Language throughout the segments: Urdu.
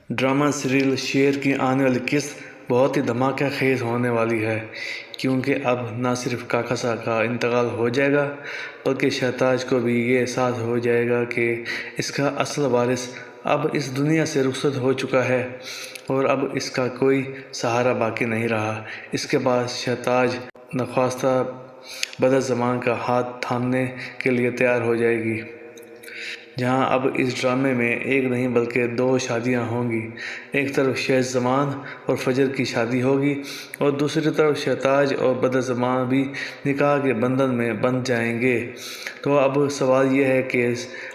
ڈرامہ سیریل شیر کی آنے والی قسط بہت ہی دھماکہ خیز ہونے والی ہے، کیونکہ اب نہ صرف کاکاسا کا انتقال ہو جائے گا بلکہ شہتاج کو بھی یہ احساس ہو جائے گا کہ اس کا اصل وارث اب اس دنیا سے رخصت ہو چکا ہے اور اب اس کا کوئی سہارا باقی نہیں رہا۔ اس کے بعد شہتاج نخواستہ بدعنوان کا ہاتھ تھامنے کے لیے تیار ہو جائے گی، جہاں اب اس ڈرامے میں ایک نہیں بلکہ دو شادیاں ہوں گی۔ ایک طرف شہزمان اور فجر کی شادی ہوگی اور دوسری طرف شہتاج اور بدعنوان بھی نکاح کے بندھن میں بندھ جائیں گے۔ تو اب سوال یہ ہے کہ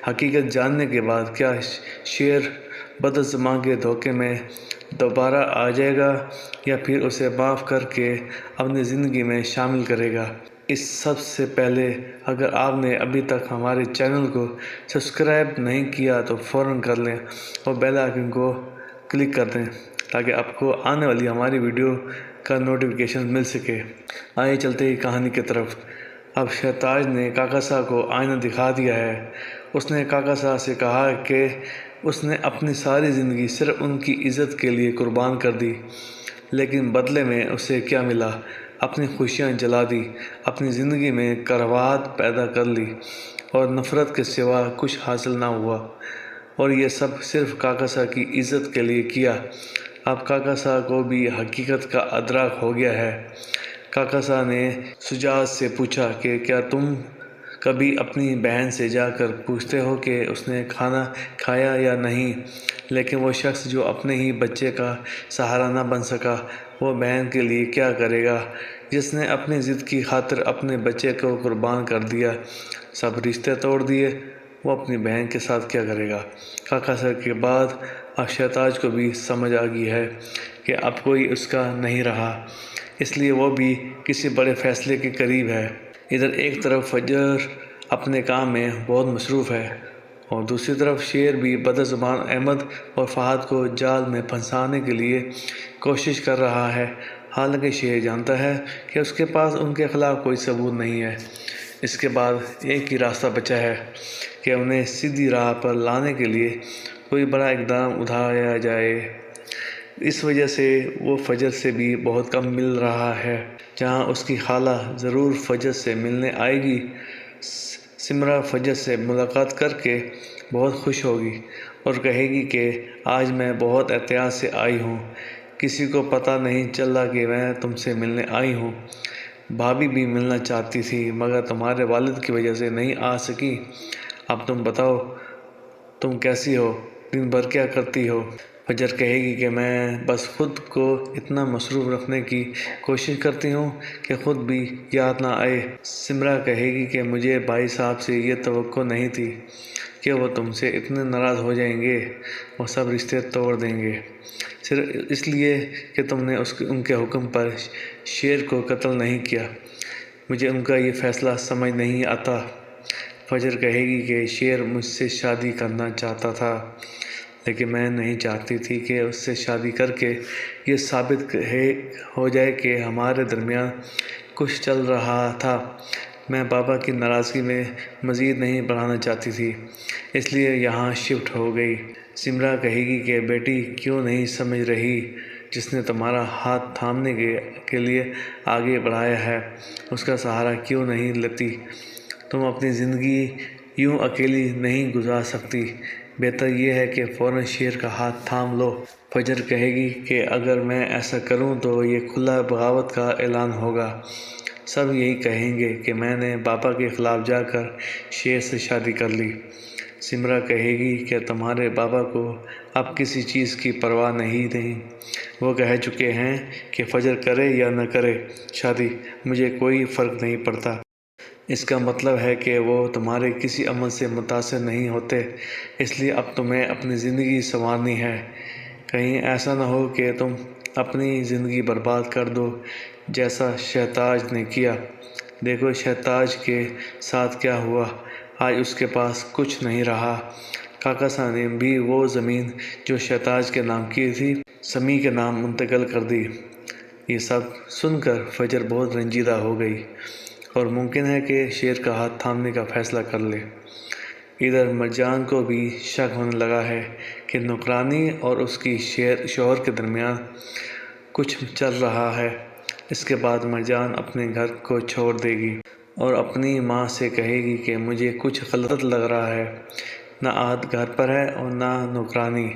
حقیقت جاننے کے بعد کیا شیر بدعنوان کے دھوکے میں دوبارہ آ جائے گا یا پھر اسے معاف کر کے اپنی زندگی میں شامل کرے گا؟ اس سب سے پہلے اگر آپ نے ابھی تک ہمارے چینل کو سبسکرائب نہیں کیا تو فوراً کر لیں اور بیل آئیکن کو کلک کر دیں تاکہ آپ کو آنے والی ہماری ویڈیو کا نوٹیفیکیشن مل سکے۔ آئیے چلتے ہی کہانی کی طرف۔ اب شہتاج نے کاکاسا کو آئینہ دکھا دیا ہے۔ اس نے کاکاسا سے کہا کہ اس نے اپنی ساری زندگی صرف ان کی عزت کے لیے قربان کر دی، لیکن بدلے میں اسے کیا ملا؟ اپنی خوشیاں جلا دی، اپنی زندگی میں کڑواہٹ پیدا کر لی اور نفرت کے سوا کچھ حاصل نہ ہوا، اور یہ سب صرف کاکاسا کی عزت کے لیے کیا۔ اب کاکاسا کو بھی حقیقت کا ادراک ہو گیا ہے۔ کاکاسا نے شجاعت سے پوچھا کہ کیا تم کبھی اپنی بہن سے جا کر پوچھتے ہو کہ اس نے کھانا کھایا یا نہیں؟ لیکن وہ شخص جو اپنے ہی بچے کا سہارا نہ بن سکا، وہ بہن کے لیے کیا کرے گا؟ جس نے اپنی ضد کی خاطر اپنے بچے کو قربان کر دیا، سب رشتے توڑ دیے، وہ اپنی بہن کے ساتھ کیا کرے گا؟ کاکاسا کے بعد اب شہتاج کو بھی سمجھ آ گئی ہے کہ اب کوئی اس کا نہیں رہا، اس لیے وہ بھی کسی بڑے فیصلے کے قریب ہے۔ ادھر ایک طرف فجر اپنے کام میں بہت مصروف ہے اور دوسری طرف شیر بھی بدعنوان احمد اور فہد کو جال میں پھنسانے کے لیے کوشش کر رہا ہے، حالانکہ شیر جانتا ہے کہ اس کے پاس ان کے خلاف کوئی ثبوت نہیں ہے۔ اس کے بعد ایک ہی راستہ بچا ہے کہ انہیں سیدھی راہ پر لانے کے لیے کوئی بڑا اقدام اٹھایا جائے۔ اس وجہ سے وہ فجر سے بھی بہت کم مل رہا ہے۔ جہاں اس کی خالہ ضرور فجر سے ملنے آئے گی، سمرا فجر سے ملاقات کر کے بہت خوش ہوگی اور کہے گی کہ آج میں بہت احتیاط سے آئی ہوں، کسی کو پتہ نہیں چلا کہ میں تم سے ملنے آئی ہوں۔ بھابھی بھی ملنا چاہتی تھی مگر تمہارے والد کی وجہ سے نہیں آ سکی۔ اب تم بتاؤ، تم کیسی ہو؟ دن بھر کیا کرتی ہو؟ فجر کہے گی کہ میں بس خود کو اتنا مصروف رکھنے کی کوشش کرتی ہوں کہ خود بھی یاد نہ آئے۔ سمرا کہے گی کہ مجھے بھائی صاحب سے یہ توقع نہیں تھی کہ وہ تم سے اتنے ناراض ہو جائیں گے اور سب رشتے توڑ دیں گے، صرف اس لیے کہ تم نے ان کے حکم پر شیر کو قتل نہیں کیا۔ مجھے ان کا یہ فیصلہ سمجھ نہیں آتا۔ فجر کہے گی کہ شیر مجھ سے شادی کرنا چاہتا تھا، لیکن میں نہیں چاہتی تھی کہ اس سے شادی کر کے یہ ثابت ہو جائے کہ ہمارے درمیان کچھ چل رہا تھا۔ میں بابا کی ناراضگی میں مزید نہیں بڑھانا چاہتی تھی، اس لیے یہاں شفٹ ہو گئی۔ سمرا کہے گی کہ بیٹی کیوں نہیں سمجھ رہی؟ جس نے تمہارا ہاتھ تھامنے کے لیے آگے بڑھایا ہے، اس کا سہارا کیوں نہیں لیتی؟ تم اپنی زندگی یوں اکیلی نہیں گزار سکتی، بہتر یہ ہے کہ فوراً شیر کا ہاتھ تھام لو۔ فجر کہے گی کہ اگر میں ایسا کروں تو یہ کھلا بغاوت کا اعلان ہوگا، سب یہی کہیں گے کہ میں نے بابا کے خلاف جا کر شیر سے شادی کر لی۔ سمرا کہے گی کہ تمہارے بابا کو اب کسی چیز کی پرواہ نہیں، وہ کہہ چکے ہیں کہ فجر کرے یا نہ کرے شادی، مجھے کوئی فرق نہیں پڑتا۔ اس کا مطلب ہے کہ وہ تمہارے کسی عمل سے متاثر نہیں ہوتے، اس لیے اب تمہیں اپنی زندگی سنوارنی ہے۔ کہیں ایسا نہ ہو کہ تم اپنی زندگی برباد کر دو جیسا شہتاج نے کیا۔ دیکھو شہتاج کے ساتھ کیا ہوا، آج اس کے پاس کچھ نہیں رہا۔ کاکاسا نے بھی وہ زمین جو شہتاج کے نام کی تھی، سمیع کے نام منتقل کر دی۔ یہ سب سن کر فجر بہت رنجیدہ ہو گئی اور ممکن ہے کہ شیر کا ہاتھ تھامنے کا فیصلہ کر لے۔ ادھر مرجان کو بھی شک ہونے لگا ہے کہ نوکرانی اور اس کی شوہر کے درمیان کچھ چل رہا ہے۔ اس کے بعد مرجان اپنے گھر کو چھوڑ دے گی اور اپنی ماں سے کہے گی کہ مجھے کچھ غلط لگ رہا ہے، نہ عہد گھر پر ہے اور نہ نوکرانی،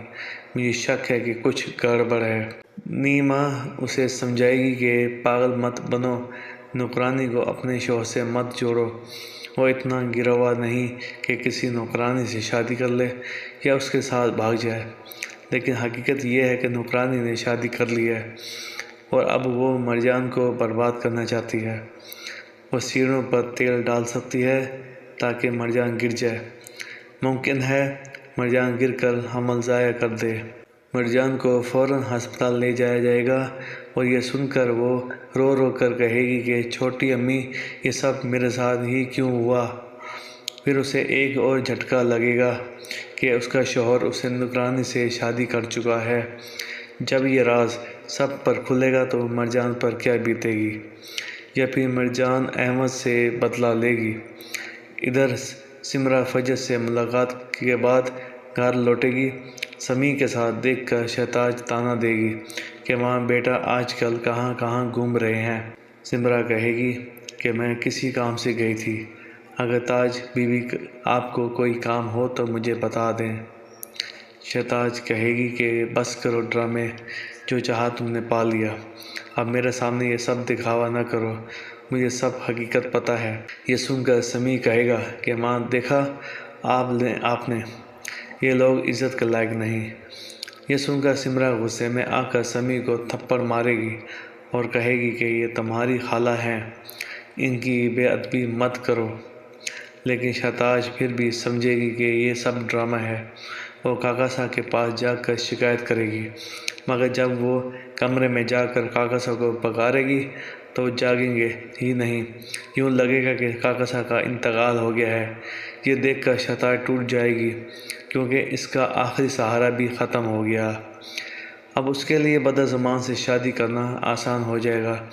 مجھے شک ہے کہ کچھ گڑبڑ ہے۔ نیما اسے سمجھائے گی کہ پاگل مت بنو، نوکرانی کو اپنے شوہر سے مت جوڑو، وہ اتنا گرا ہوا نہیں کہ کسی نوکرانی سے شادی کر لے یا اس کے ساتھ بھاگ جائے۔ لیکن حقیقت یہ ہے کہ نوکرانی نے شادی کر لی ہے اور اب وہ مرجان کو برباد کرنا چاہتی ہے۔ وہ سیڑھیوں پر تیل ڈال سکتی ہے تاکہ مرجان گر جائے۔ ممکن ہے مرجان گر کر حمل ضائع کر دے۔ مرجان کو فوراً ہسپتال لے جایا جائے گا اور یہ سن کر وہ رو رو کر کہے گی کہ چھوٹی امی، یہ سب میرے ساتھ ہی کیوں ہوا؟ پھر اسے ایک اور جھٹکا لگے گا کہ اس کا شوہر اسے نوکرانی سے شادی کر چکا ہے۔ جب یہ راز سب پر کھلے گا تو مرجان پر کیا بیتے گی؟ یا پھر مرجان احمد سے بدلہ لے گی؟ ادھر سمرا فجر سے ملاقات کے بعد گھر لوٹے گی۔ سمیع کے ساتھ دیکھ کر شہتاج طعنہ دے گی کہ ماں بیٹا آج کل کہاں کہاں گھوم رہے ہیں۔ سمرا کہے گی کہ میں کسی کام سے گئی تھی، اگر تاج بی بی آپ کو کوئی کام ہو تو مجھے بتا دیں۔ شہتاج کہے گی کہ بس کرو ڈرامے، جو چاہا تم نے پا لیا، اب میرے سامنے یہ سب دکھاوا نہ کرو، مجھے سب حقیقت پتہ ہے۔ یہ سن کر سمیع کہے گا کہ ماں دیکھا آپ نے، یہ لوگ عزت کے لائق نہیں۔ یہ سن کر سمرا غصے میں آ کر سمیع کو تھپڑ مارے گی اور کہے گی کہ یہ تمہاری خالہ ہیں، ان کی بے ادبی مت کرو۔ لیکن شہتاج پھر بھی سمجھے گی کہ یہ سب ڈرامہ ہے۔ وہ کاکا صاحب کے پاس جا کر شکایت کرے گی، مگر جب وہ کمرے میں جا کر کاکا صاحب کو پکارے گی تو جاگیں گے ہی نہیں، یوں لگے گا کہ کاکا صاحب کا انتقال ہو گیا ہے۔ یہ دیکھ کر شہتاج ٹوٹ جائے گی کیونکہ اس کا آخری سہارا بھی ختم ہو گیا۔ اب اس کے لیے بدعنوان سے شادی کرنا آسان ہو جائے گا،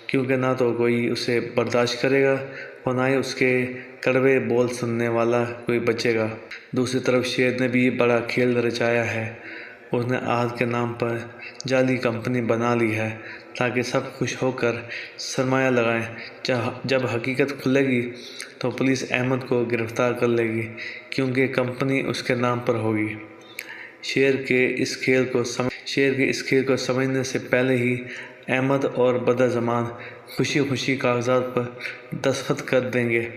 کیونکہ نہ تو کوئی اسے برداشت کرے گا اور نہ ہی اس کے کڑوے بول سننے والا کوئی بچے گا۔ دوسری طرف شیر نے بھی بڑا کھیل رچایا ہے۔ اس نے عہد کے نام پر جعلی کمپنی بنا لی ہے تاکہ سب خوش ہو کر سرمایہ لگائیں۔ جب حقیقت کھلے گی تو پولیس احمد کو گرفتار کر لے گی کیونکہ کمپنی اس کے نام پر ہوگی۔ شیر کے اس کھیل کو سمجھنے سے پہلے ہی احمد اور بدعنوان خوشی خوشی کاغذات پر دستخط کر دیں گے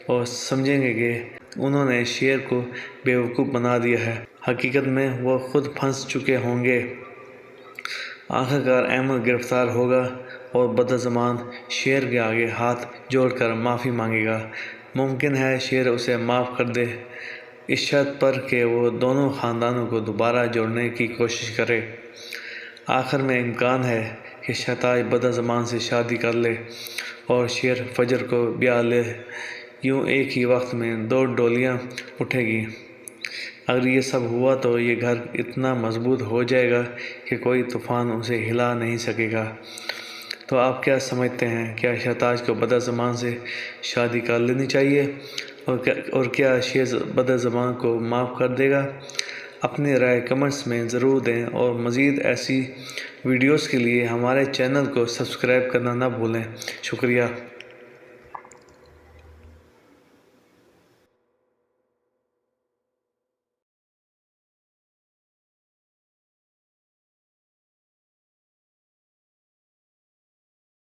اور سمجھیں گے کہ انہوں نے شیر کو بیوقوف بنا دیا ہے۔ حقیقت میں وہ خود پھنس چکے ہوں گے۔ آخرکار احمد گرفتار ہوگا اور بدعنوان شیر کے آگے ہاتھ جوڑ کر معافی مانگے گا۔ ممکن ہے شیر اسے معاف کر دے، اس شرط پر کہ وہ دونوں خاندانوں کو دوبارہ جوڑنے کی کوشش کرے۔ آخر میں امکان ہے کہ شہتاج بدعنوان سے شادی کر لے اور شیر فجر کو بیاہ لے، یوں ایک ہی وقت میں دو ڈولیاں اٹھے گی۔ اگر یہ سب ہوا تو یہ گھر اتنا مضبوط ہو جائے گا کہ کوئی طوفان اسے ہلا نہیں سکے گا۔ تو آپ کیا سمجھتے ہیں، کیا شہتاج کو بدعنوان سے شادی کر لینی چاہیے اور کیا شیر بدعنوان کو معاف کر دے گا؟ اپنی رائے کمنٹس میں ضرور دیں اور مزید ایسی ویڈیوز کے لیے ہمارے چینل کو سبسکرائب کرنا نہ بھولیں۔ شکریہ۔